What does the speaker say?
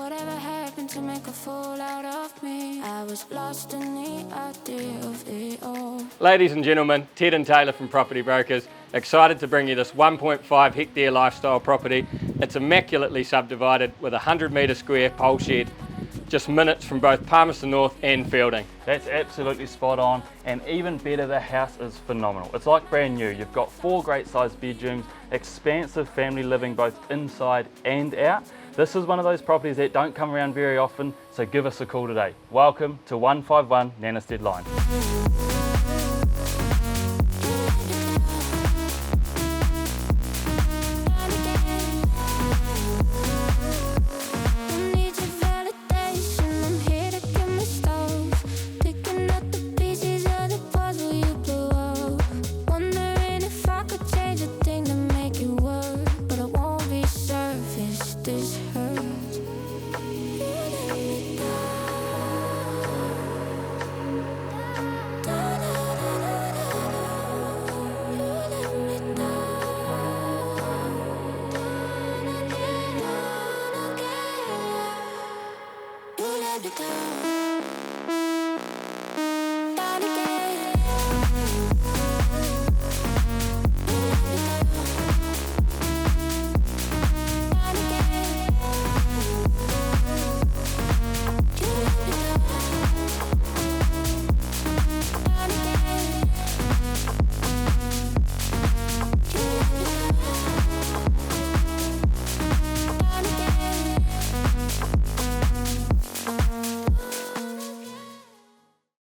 Whatever happened to make a fool out of me? I was lost in the idea of it all. Ladies and gentlemen, Ted and Taylor from Property Brokers, excited to bring you this 1.5 hectare lifestyle property. It's immaculately subdivided with a 100 metre square pole shed, just minutes from both Palmerston North and Feilding. That's absolutely spot on, and even better, the house is phenomenal. It's like brand new. You've got 4 great sized bedrooms, expansive family living both inside and out. This is one of those properties that don't come around very often, so give us a call today. Welcome to 151 Nannestad Line. Let me down.